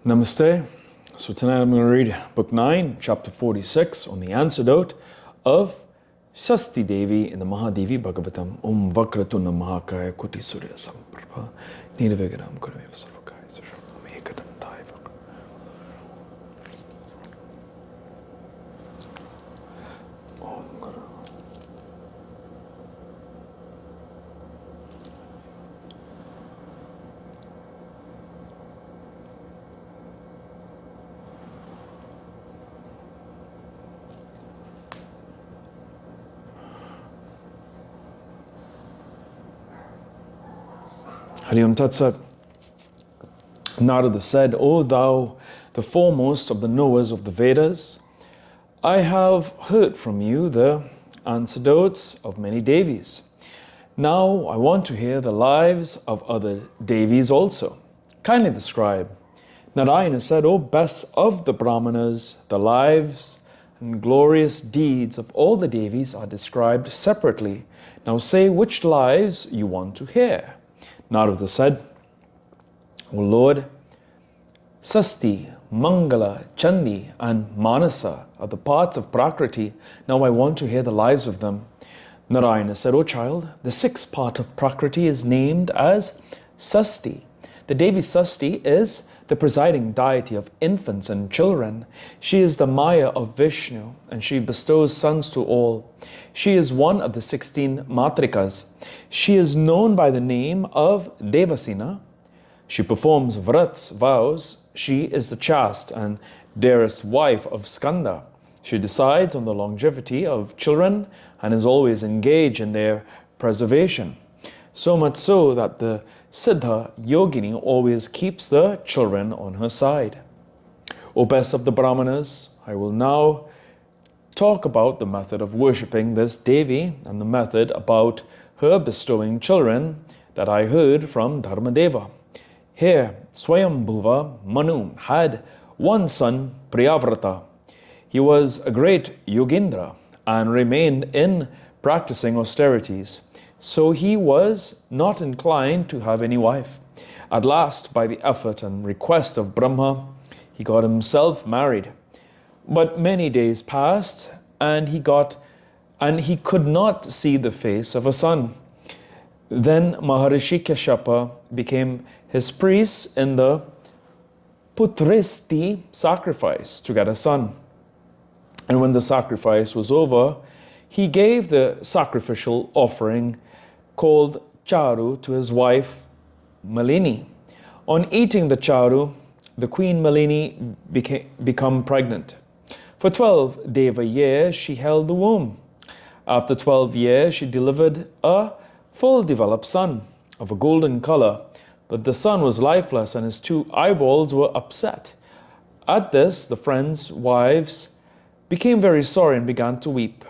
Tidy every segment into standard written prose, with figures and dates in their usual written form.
Namaste. So tonight I'm going to read Book 9, Chapter 46 on the antidote of Sasti Devi in the Maha Devi Bhagavatam. Om Vakratuna Mahakaya Kuti Surya Samprabha Nirvignam Kurumeva Sarvakaya Sarvam Ekadam Taiva. Om Guru. Hariyam Tatsat. Narada said, O thou, the foremost of the knowers of the Vedas, I have heard from you the antidotes of many Devis. Now I want to hear the lives of other Devis also. Kindly describe. Narayana said, O best of the Brahmanas, the lives and glorious deeds of all the Devis are described separately. Now say which lives you want to hear. Narada said, O Lord, Sasti, Mangala, Chandi, and Manasa are the parts of Prakriti. Now I want to hear the lives of them. Narayana said, O child, the sixth part of Prakriti is named as Sasti. The Devi Sasti is the presiding deity of infants and children. She is the Maya of Vishnu, and she bestows sons to all. She is one of the 16 Matrikas. She is known by the name of Devasena. She performs vrats, vows. She is the chaste and dearest wife of Skanda. She decides on the longevity of children and is always engaged in their preservation. So much so that the Siddha Yogini always keeps the children on her side. O best of the Brahmanas, I will now talk about the method of worshipping this Devi and the method about her bestowing children that I heard from Dharmadeva. Here, Swayambhuva Manu had one son, Priyavrata. He was a great Yogendra and remained in practicing austerities. So he was not inclined to have any wife. At last, by the effort and request of Brahma, he got himself married. But many days passed, and he could not see the face of a son. Then Maharishi Kashyapa became his priest in the Putristi sacrifice to get a son. And when the sacrifice was over, he gave the sacrificial offering called charu to his wife Malini. On eating the charu, the queen Malini became pregnant. For 12 Deva years she held the womb. After 12 years she delivered a full developed son of a golden color, but the son was lifeless and his two eyeballs were upset. At this the friends' wives became very sorry and began to weep.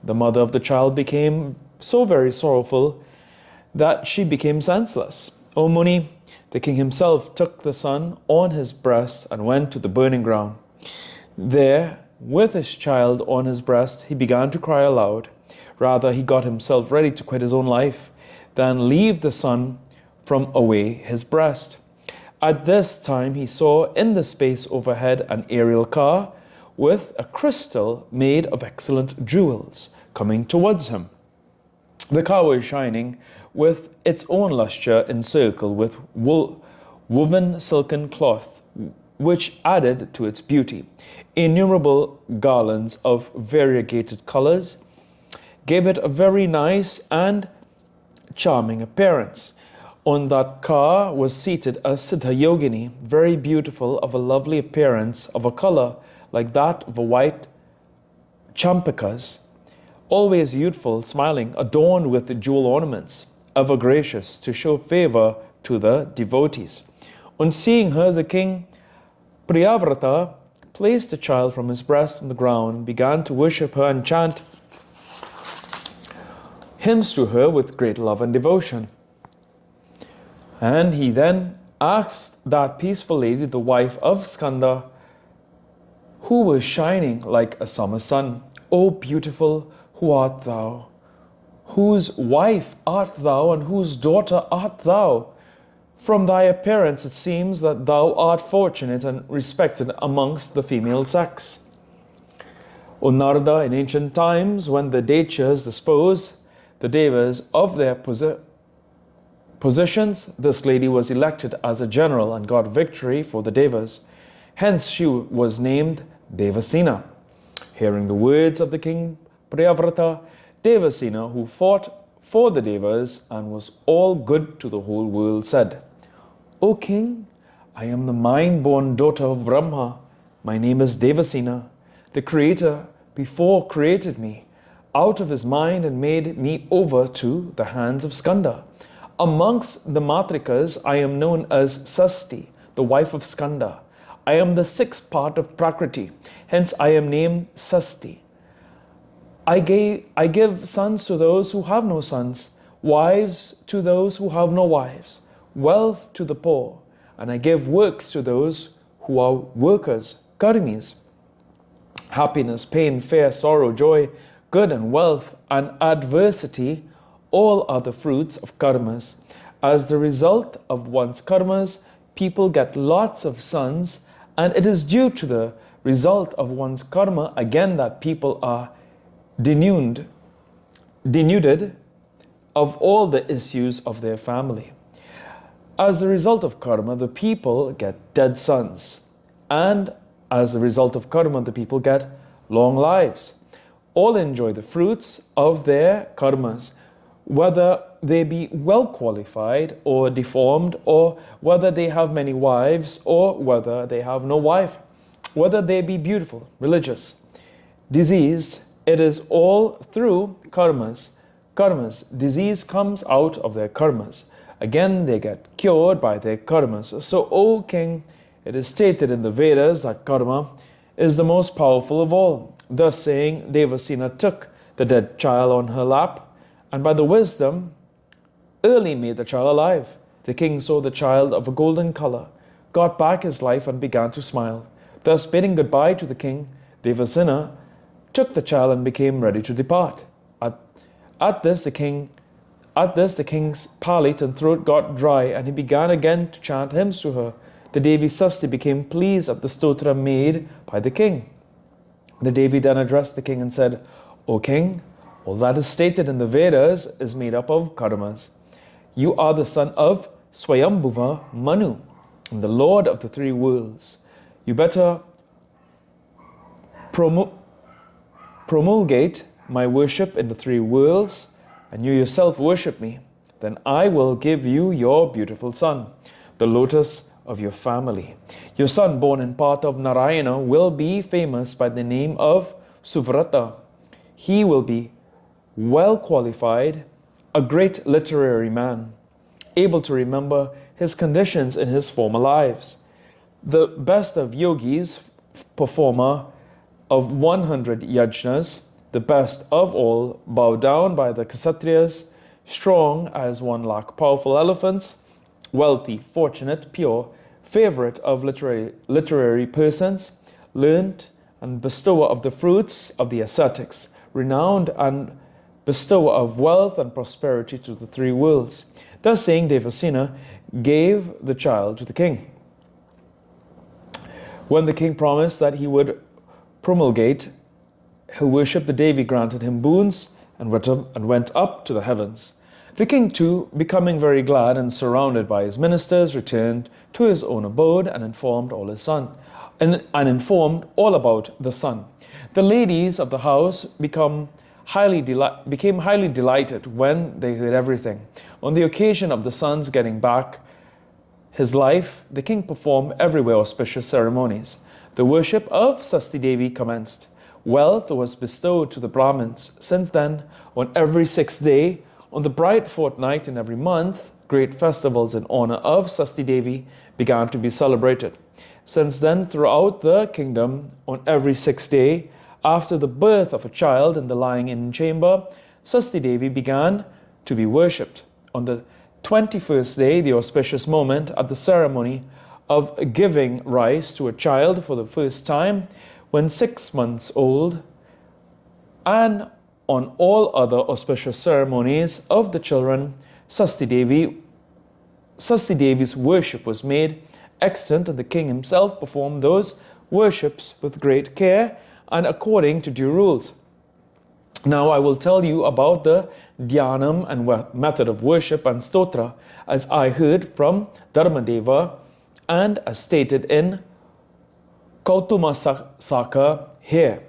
The mother of the child became so very sorrowful that she became senseless. O Muni, the king himself took the son on his breast and went to the burning ground. There, with his child on his breast, he began to cry aloud. Rather, he got himself ready to quit his own life than leave the son from away his breast. At this time, he saw in the space overhead an aerial car with a crystal made of excellent jewels coming towards him. The car was shining with its own lustre encircled with woven silken cloth, which added to its beauty. Innumerable garlands of variegated colors gave it a very nice and charming appearance. On that car was seated a Siddha Yogini, very beautiful, of a lovely appearance, of a color like that of a white champakas, always youthful, smiling, adorned with the jewel ornaments, ever gracious to show favor to the devotees. On seeing her, the king Priyavrata placed the child from his breast on the ground and began to worship her and chant hymns to her with great love and devotion. And he then asked that peaceful lady, the wife of Skanda, who was shining like a summer sun, O beautiful, who art thou? Whose wife art thou and whose daughter art thou? From thy appearance it seems that thou art fortunate and respected amongst the female sex. O Narada, in ancient times, when the Daityas disposed the Devas of their positions, this lady was elected as a general and got victory for the Devas. Hence she was named Devasena. Hearing the words of the king Priyavrata, Devasena, who fought for the Devas and was all good to the whole world, said, O king, I am the mind-born daughter of Brahma. My name is Devasena. The Creator before created me out of his mind and made me over to the hands of Skanda. Amongst the Matrikas, I am known as Sasti, the wife of Skanda. I am the sixth part of Prakriti, hence I am named Sasti. I give sons to those who have no sons, wives to those who have no wives, wealth to the poor, and I give works to those who are workers, karmis. Happiness, pain, fear, sorrow, joy, good and wealth, and adversity, all are the fruits of karmas. As the result of one's karmas, people get lots of sons, and it is due to the result of one's karma again that people are denuded of all the issues of their family. As a result of karma, the people get dead sons, and as a result of karma, the people get long lives. All enjoy the fruits of their karmas, whether they be well qualified or deformed, or whether they have many wives or whether they have no wife, whether they be beautiful, religious, diseased. It is all through karmas. Disease comes out of their karmas. Again, they get cured by their karmas. So, O king, it is stated in the Vedas that karma is the most powerful of all. Thus saying, Devasena took the dead child on her lap, and by the wisdom early made the child alive. The king saw the child of a golden color, got back his life, and began to smile. Thus bidding goodbye to the king, Devasena took the child and became ready to depart. At this the king's palate and throat got dry, and he began again to chant hymns to her. The Devi Sasti became pleased at the stotra made by the king. The Devi then addressed the king and said, O king, all that is stated in the Vedas is made up of karmas. You are the son of Swayambhuva Manu, and the lord of the three worlds. You better promulgate my worship in the three worlds, and you yourself worship me. Then I will give you your beautiful son, the lotus of your family. Your son, born in part of Narayana, will be famous by the name of Suvrata. He will be well qualified, a great literary man, able to remember his conditions in his former lives. The best of yogis, performer of 100 yajnas, the best of all, bowed down by the Kshatriyas, strong as 1,00,000 powerful elephants, wealthy, fortunate, pure, favorite of literary persons, learned and bestower of the fruits of the ascetics, renowned and bestower of wealth and prosperity to the three worlds. Thus saying, Devasena gave the child to the king. When the king promised that he would promulgate her worship, the Devi granted him boons and went up to the heavens. The king too, becoming very glad and surrounded by his ministers, returned to his own abode and informed all his son, and informed all about the son. The ladies of the house became highly delighted when they heard everything. On the occasion of the son's getting back his life, the king performed everywhere auspicious ceremonies. The worship of Sasti Devi commenced. Wealth was bestowed to the Brahmins. Since then, on every 6th day, on the bright fortnight in every month, great festivals in honor of Sasti Devi began to be celebrated. Since then, throughout the kingdom, on every 6th day, after the birth of a child in the lying-in chamber, Sasti Devi began to be worshipped. On the 21st day, the auspicious moment at the ceremony of giving rise to a child for the first time, when 6 months old, and on all other auspicious ceremonies of the children, Sasti Devi Sasti Devi's worship was made extant, and the king himself performed those worships with great care and according to due rules. Now I will tell you about the dhyanam and method of worship and stotra as I heard from Dharmadeva and as stated in Kautuma Saka here.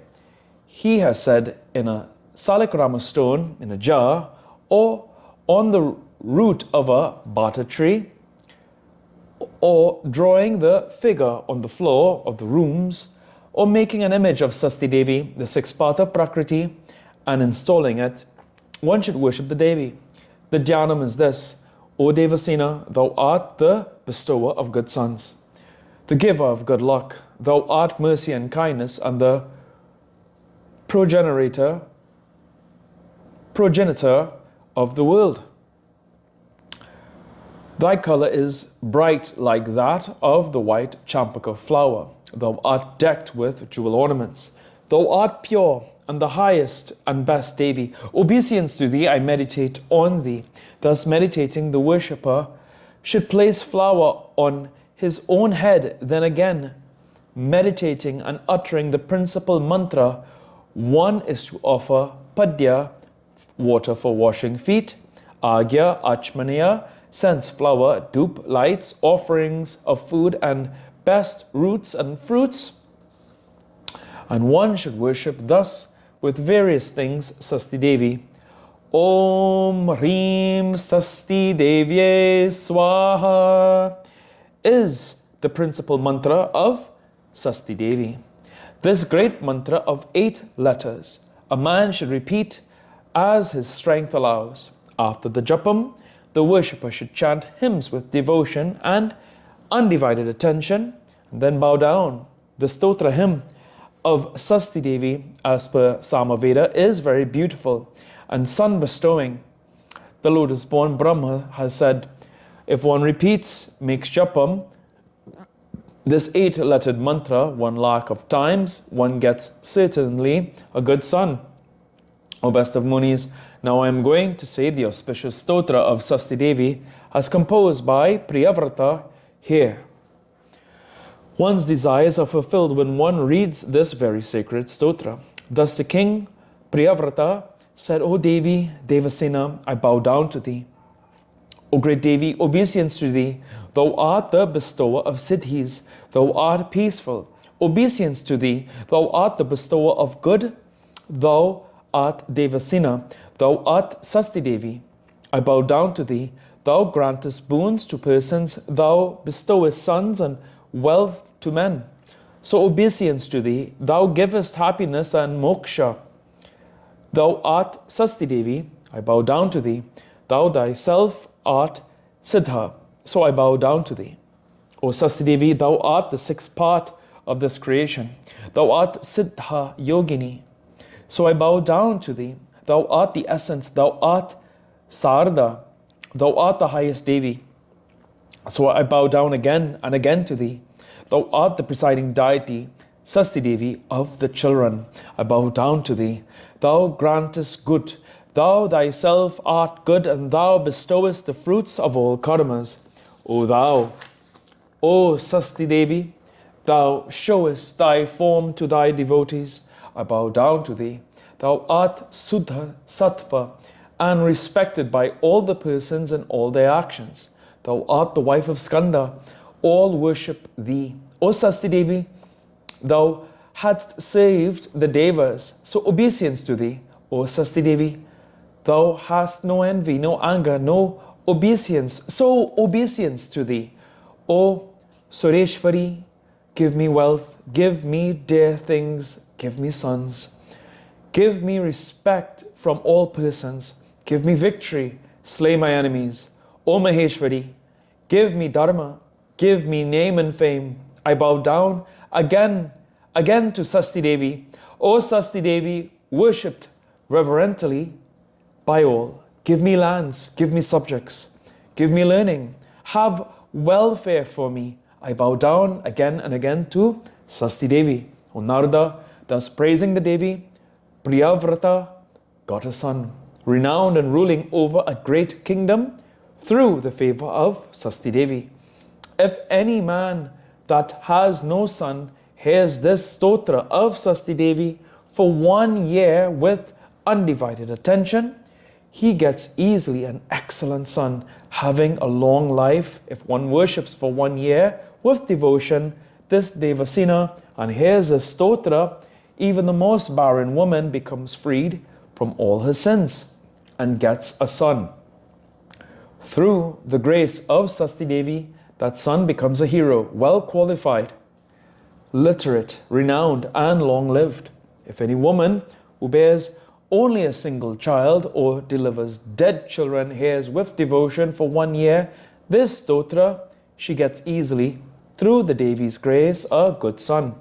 He has said in a Saligrama stone in a jar or on the root of a bata tree, or drawing the figure on the floor of the rooms, or making an image of Sasti Devi, the sixth part of Prakriti, and installing it, one should worship the Devi. The dhyanam is this: O Devasena, thou art the bestower of good sons, the giver of good luck, thou art mercy and kindness, and the progenitor of the world. Thy colour is bright like that of the white champaka flower. Thou art decked with jewel ornaments. Thou art pure and the highest and best Devi. Obeisance to thee, I meditate on thee. Thus meditating, the worshipper should place flower on his own head, then again meditating and uttering the principal mantra, one is to offer padya, water for washing feet, agya, achmaniya, scents, flower, dupe, lights, offerings of food and best roots and fruits. And one should worship thus with various things Sasti Devi. Om Hrim Sasti Devye Swaha is the principal mantra of Sasti Devi. This great mantra of 8 letters a man should repeat as his strength allows. After the japam, the worshipper should chant hymns with devotion and undivided attention, and then bow down. The stotra hymn of Sasti Devi, as per Samaveda, is very beautiful and sun-bestowing. The lotus-born Brahma has said, if one repeats, makes japam, this 8-lettered mantra 1,00,000 of times, one gets certainly a good son. O best of Munis, now I am going to say the auspicious stotra of Sasti Devi as composed by Priyavrata here. One's desires are fulfilled when one reads this very sacred stotra. Thus the king Priyavrata said, O Devi, Devasena, I bow down to thee. O great Devi, obeisance to thee. Thou art the bestower of siddhis. Thou art peaceful. Obeisance to thee. Thou art the bestower of good. Thou art Devasena. Thou art Sasti Devi. I bow down to thee. Thou grantest boons to persons. Thou bestowest sons and wealth to men. So obeisance to thee. Thou givest happiness and moksha. Thou art Sasti Devi. I bow down to thee. Thou thyself art Siddha. So I bow down to thee. O Sasti Devi, thou art the sixth part of this creation. Thou art Siddha Yogini. So I bow down to thee. Thou art the essence. Thou art Sarda. Thou art the highest Devi. So I bow down again and again to thee. Thou art the presiding deity, Sasti Devi of the children. I bow down to thee. Thou grantest good. Thou thyself art good, and thou bestowest the fruits of all karmas. O thou, O Sasti Devi, thou showest thy form to thy devotees. I bow down to thee. Thou art Suddha Sattva, and respected by all the persons and all their actions. Thou art the wife of Skanda. All worship thee. O Sasti Devi, thou hadst saved the Devas, so obeisance to thee. O Sasti Devi, thou hast no envy, no anger, no obeisance, so obeisance to thee. O Sureshwari, give me wealth, give me dear things, give me sons. Give me respect from all persons. Give me victory, slay my enemies. O Maheshwari, give me dharma, give me name and fame. I bow down again to Sasti Devi. O Sasti Devi, worshipped reverently by all. Give me lands, give me subjects, give me learning, have welfare for me. I bow down again and again to Sasti Devi. O Narada, thus praising the Devi, Priyavrata got a son, renowned and ruling over a great kingdom through the favor of Sasti Devi. If any man that has no son hears this stotra of Sasti Devi for 1 year with undivided attention, he gets easily an excellent son, having a long life. If one worships for 1 year with devotion this Devasena and hears this stotra, even the most barren woman becomes freed from all her sins and gets a son. Through the grace of Sasti Devi, that son becomes a hero, well qualified, literate, renowned, and long-lived. If any woman who bears only a single child or delivers dead children hears with devotion for 1 year this stotra, she gets easily, through the Devi's grace, a good son.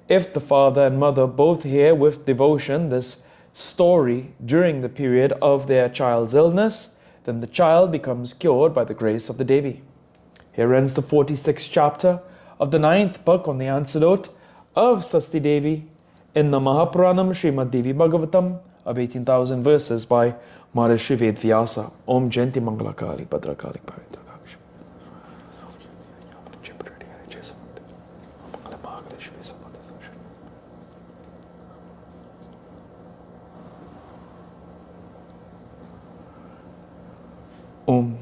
If the father and mother both hear with devotion this story during the period of their child's illness, then the child becomes cured by the grace of the Devi. Here ends the 46th chapter of the 9th book on the antidote of Sasti Devi in the Mahapuranam Srimad Devi Bhagavatam of 18,000 verses by Maharishi Vedvyasa. Om Jayanti Mangalakali Bhadrakali Paritrakakshi. Om